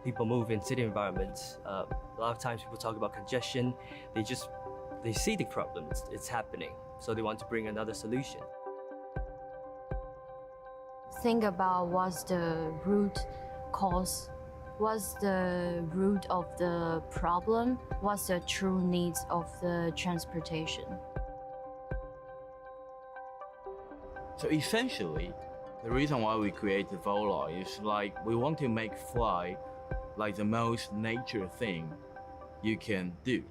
people move in city environments, a lot of times people talk about congestion. They see the problem, it's happening, so they want to bring another solution. Think about what's the root cause, what's the root of the problem, what's the true needs of the transportation. So essentially, the reason why we created Volar is like we want to make fly like the most nature thing you can do.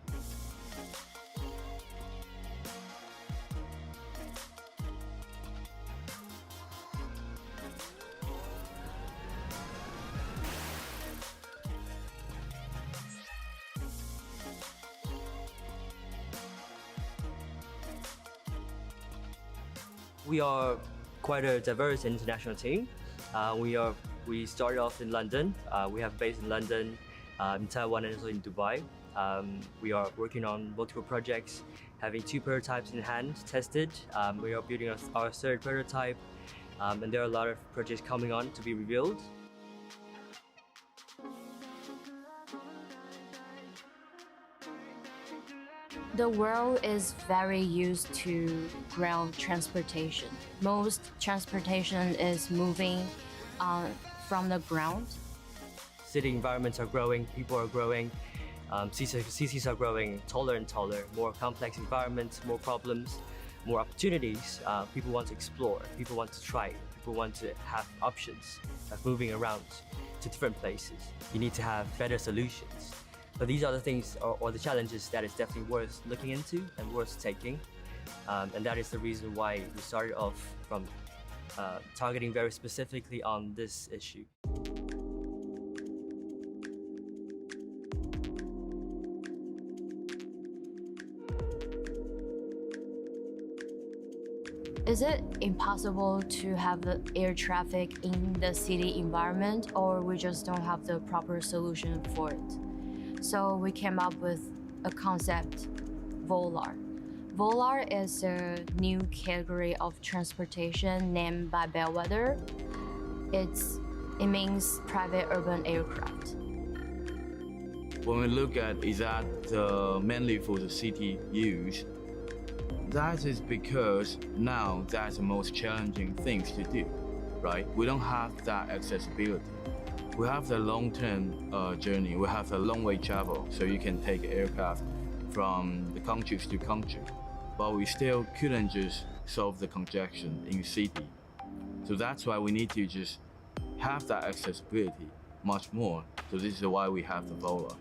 We are quite a diverse international team. We started off in London. We have base in London, in Taiwan, and also in Dubai. We are working on multiple projects, having 2 prototypes in hand, tested. We are building our 3rd prototype, and there are a lot of projects coming on to be revealed. The world is very used to ground transportation. Most transportation is moving from the ground. City environments are growing, people are growing, cities are growing taller and taller, more complex environments, more problems, more opportunities. People want to explore, people want to try, people want to have options of moving around to different places. You need to have better solutions. So these are the things or the challenges that is definitely worth looking into and worth taking. And that is the reason why we started off from targeting very specifically on this issue. Is it impossible to have the air traffic in the city environment, or we just don't have the proper solution for it? So we came up with a concept, Volar. Volar is a new category of transportation named by Bellwether. It means private urban aircraft. When we look at is that mainly for the city use, that is because now that's the most challenging things to do, right? We don't have that accessibility. We have the long-term journey, we have the long-way travel, so you can take aircraft from the countries to country. But we still couldn't just solve the congestion in the city. So that's why we need to just have that accessibility much more. So this is why we have the Volar.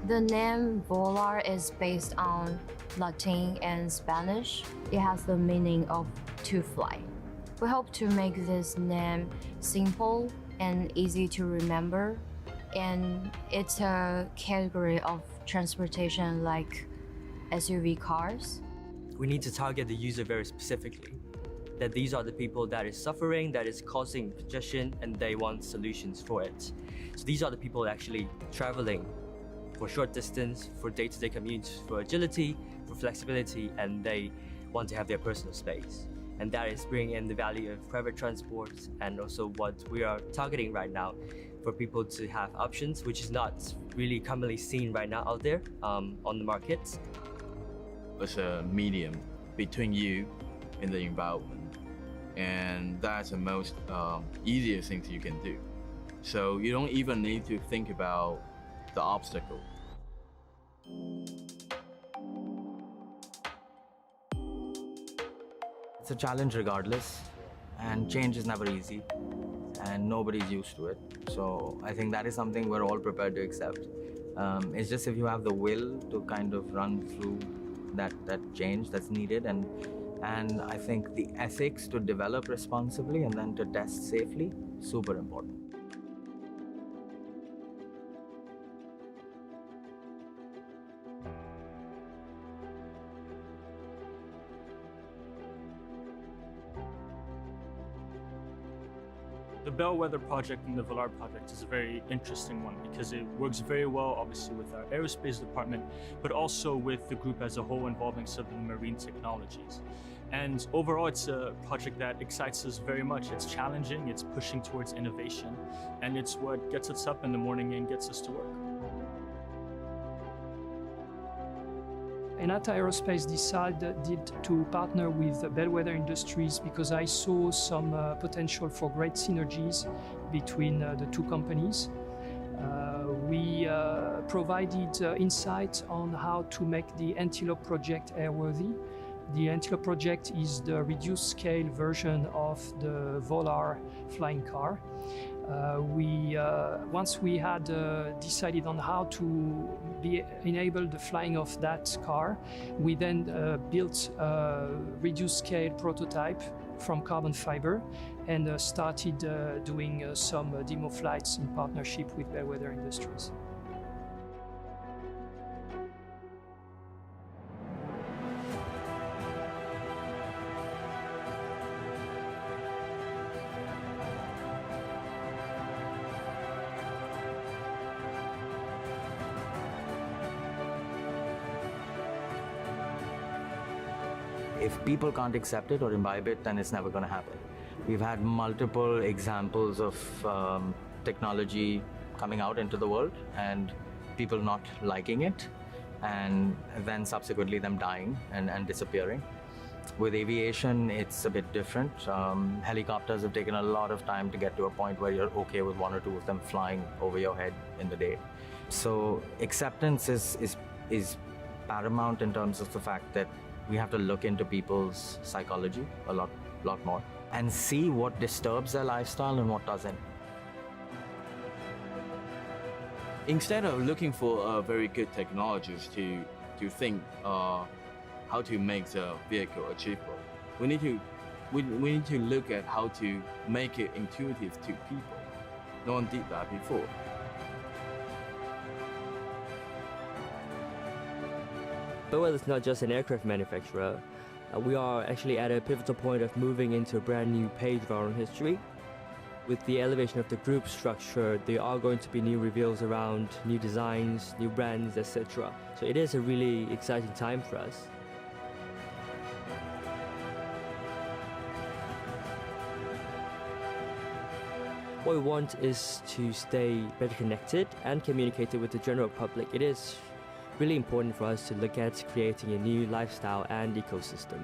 The name Volar is based on Latin and Spanish. It has the meaning of to fly. We hope to make this name simple and easy to remember, and it's a category of transportation like SUV cars. We need to target the user very specifically, that these are the people that is suffering, that is causing congestion, and they want solutions for it. So these are the people actually traveling for short distance, for day-to-day commutes, for agility, for flexibility, and they want to have their personal space. And that is bringing in the value of private transport, and also what we are targeting right now for people to have options, which is not really commonly seen right now out there on the market. It's a medium between you and the environment, and that's the most easiest thing you can do. So you don't even need to think about the obstacle. It's a challenge regardless, and change is never easy, and nobody's used to it. So I think that is something we're all prepared to accept. It's just if you have the will to kind of run through that change that's needed, and I think the ethics to develop responsibly and then to test safely, super important. The Bellwether project and the Volar project is a very interesting one because it works very well, obviously, with our aerospace department, but also with the group as a whole involving civil and marine technologies. And overall, it's a project that excites us very much. It's challenging, it's pushing towards innovation, and it's what gets us up in the morning and gets us to work. Enata Aerospace decided to partner with Bellwether Industries because I saw some potential for great synergies between the two companies. We provided insight on how to make the Antelope project airworthy. The Antelope project is the reduced scale version of the Volar flying car. Once we had decided on how to enable the flying of that car, we then built a reduced scale prototype from carbon fiber and started doing some demo flights in partnership with Bellwether Industries. If people can't accept it or imbibe it, then it's never going to happen. We've had multiple examples of technology coming out into the world and people not liking it, and then subsequently them dying and disappearing. With aviation, it's a bit different. Helicopters have taken a lot of time to get to a point where you're okay with one or two of them flying over your head in the day. So acceptance is paramount in terms of the fact that we have to look into people's psychology a lot more and see what disturbs their lifestyle and what doesn't. Instead of looking for very good technologies to think how to make the vehicle achievable, we need to look at how to make it intuitive to people. No one did that before. Bellwether is not just an aircraft manufacturer. We are actually at a pivotal point of moving into a brand new page of our own history. With the elevation of the group structure, there are going to be new reveals around new designs, new brands, etc. So it is a really exciting time for us. What we want is to stay better connected and communicated with the general public. It is really important for us to look at creating a new lifestyle and ecosystem.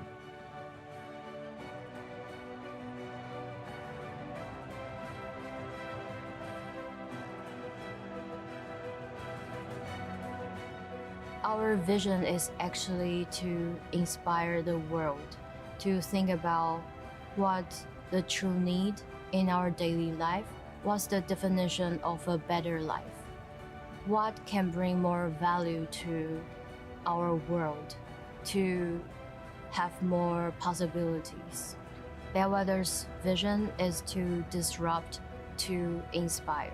Our vision is actually to inspire the world to think about what the true need in our daily life, what's the definition of a better life. What can bring more value to our world to have more possibilities. Bellwether's vision is to disrupt, to inspire.